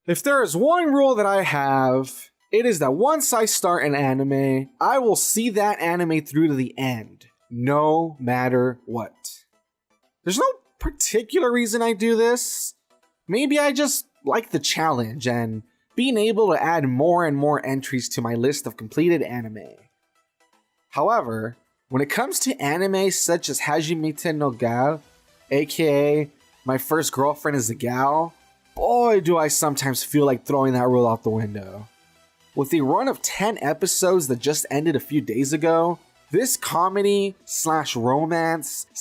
If there is one rule that I have, it is that once I start an anime, I will see that anime through to the end, no matter what. There's no particular reason I do this. Maybe I just like the challenge and being able to add more and more entries to my list of completed anime. However, when it comes to anime such as Hajimete no Gal, aka My First Girlfriend is a Gal, boy do I sometimes feel like throwing that rule out the window. With a run of 10 episodes that just ended a few days ago, this comedy / romance /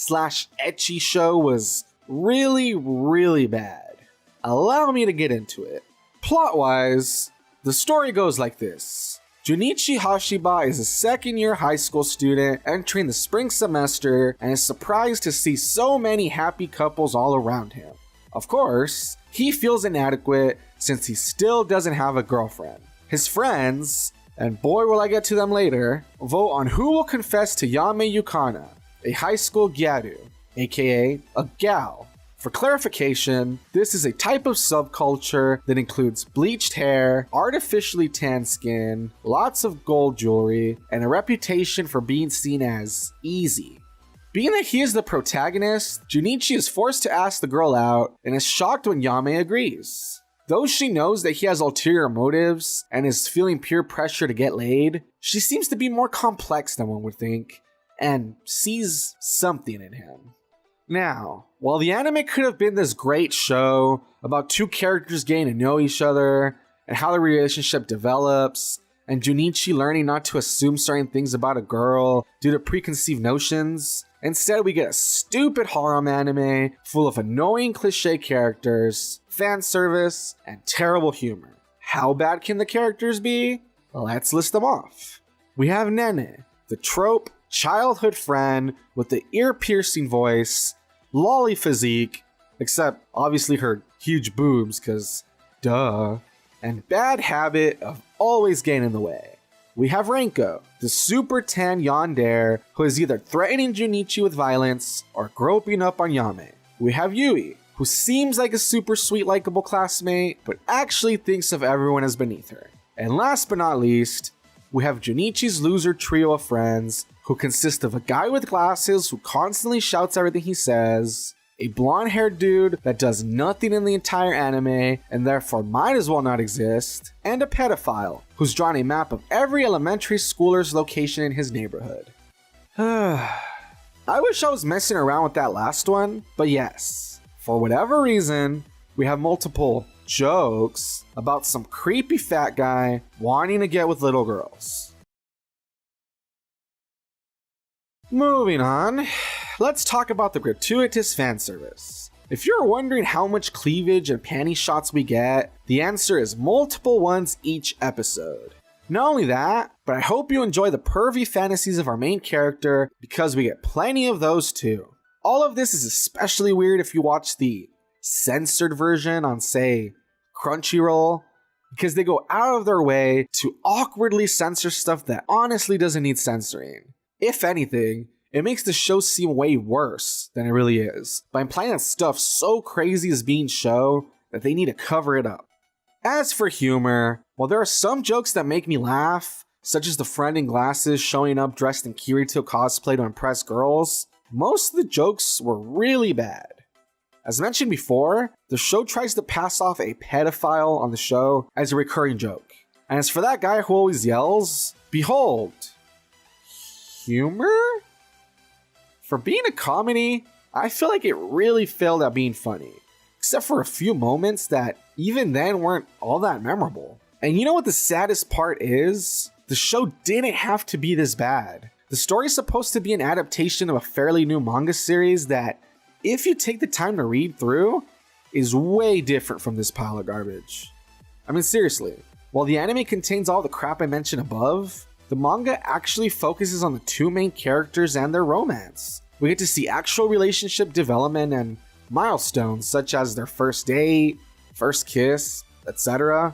ecchi show was really bad. Allow me to get into it. Plot-wise, the story goes like this. Junichi Hashiba is a second-year high school student entering the spring semester and is surprised to see so many happy couples all around him. Of course, he feels inadequate since he still doesn't have a girlfriend. His friends, and boy will I get to them later, vote on who will confess to Yame Yukana, a high school gyaru, aka a gal. For clarification, this is a type of subculture that includes bleached hair, artificially tanned skin, lots of gold jewelry, and a reputation for being seen as easy. Being that he is the protagonist, Junichi is forced to ask the girl out and is shocked when Yame agrees. Though she knows that he has ulterior motives and is feeling peer pressure to get laid, she seems to be more complex than one would think and sees something in him. Now, while the anime could have been this great show about two characters getting to know each other and how the relationship develops, and Junichi learning not to assume certain things about a girl due to preconceived notions, instead we get a stupid harem anime full of annoying cliche characters, fan service, and terrible humor. How bad can the characters be? Let's list them off. We have Nene, the trope childhood friend with the ear-piercing voice, lolly physique, except obviously her huge boobs, cause duh, and bad habit of always getting in the way. We have Renko, the super tan yandere who is either threatening Junichi with violence or groping up on Yame. We have Yui, who seems like a super sweet likable classmate, but actually thinks of everyone as beneath her. And last but not least, we have Junichi's loser trio of friends, who consist of a guy with glasses who constantly shouts everything he says, a blonde-haired dude that does nothing in the entire anime and therefore might as well not exist, and a pedophile who's drawn a map of every elementary schooler's location in his neighborhood. I wish I was messing around with that last one, but yes, for whatever reason, we have multiple jokes about some creepy fat guy wanting to get with little girls. Moving on, let's talk about the gratuitous fan service. If you're wondering how much cleavage and panty shots we get, the answer is multiple ones each episode. Not only that, but I hope you enjoy the pervy fantasies of our main character because we get plenty of those too. All of this is especially weird if you watch the censored version on, say, Crunchyroll, because they go out of their way to awkwardly censor stuff that honestly doesn't need censoring. If anything, it makes the show seem way worse than it really is, by implying that stuff so crazy is being shown that they need to cover it up. As for humor, while there are some jokes that make me laugh, such as the friend in glasses showing up dressed in Kirito cosplay to impress girls, most of the jokes were really bad. As mentioned before, the show tries to pass off a pedophile on the show as a recurring joke. And as for that guy who always yells, behold, humor? For being a comedy, I feel like it really failed at being funny, except for a few moments that even then weren't all that memorable. And you know what the saddest part is? The show didn't have to be this bad. The story is supposed to be an adaptation of a fairly new manga series that, if you take the time to read through, is way different from this pile of garbage. I mean, seriously, while the anime contains all the crap I mentioned above, the manga actually focuses on the two main characters and their romance. We get to see actual relationship development and milestones such as their first date, first kiss, etc.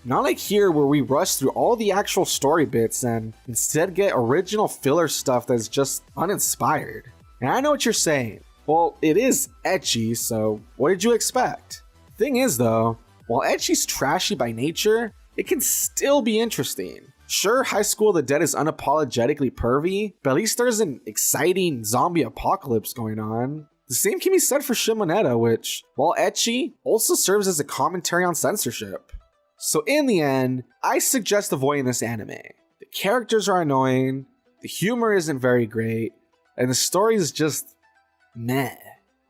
Not like here where we rush through all the actual story bits and instead get original filler stuff that's just uninspired. And I know what you're saying. Well, it is ecchi, so what did you expect? Thing is though, While Ecchi's trashy by nature, it can still be interesting. Sure, High School of the Dead is unapologetically pervy, but at least there's an exciting zombie apocalypse going on. The same can be said for Shimonetta, which, while ecchi, also serves as a commentary on censorship. So in the end, I suggest avoiding this anime. The characters are annoying, the humor isn't very great, and the story is just meh.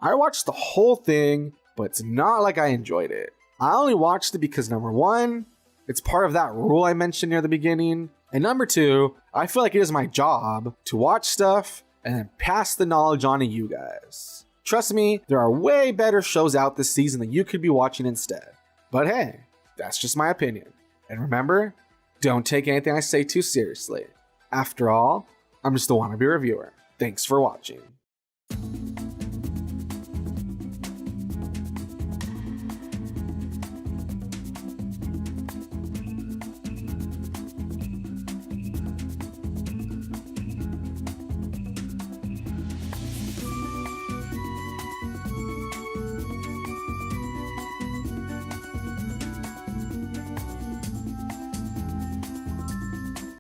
I watched the whole thing, but it's not like I enjoyed it. I only watched it because number one, it's part of that rule I mentioned near the beginning, and number two, I feel like it is my job to watch stuff and then pass the knowledge on to you guys. Trust me, there are way better shows out this season that you could be watching instead. But hey, that's just my opinion. And remember, don't take anything I say too seriously. After all, I'm just a wannabe reviewer. Thanks for watching.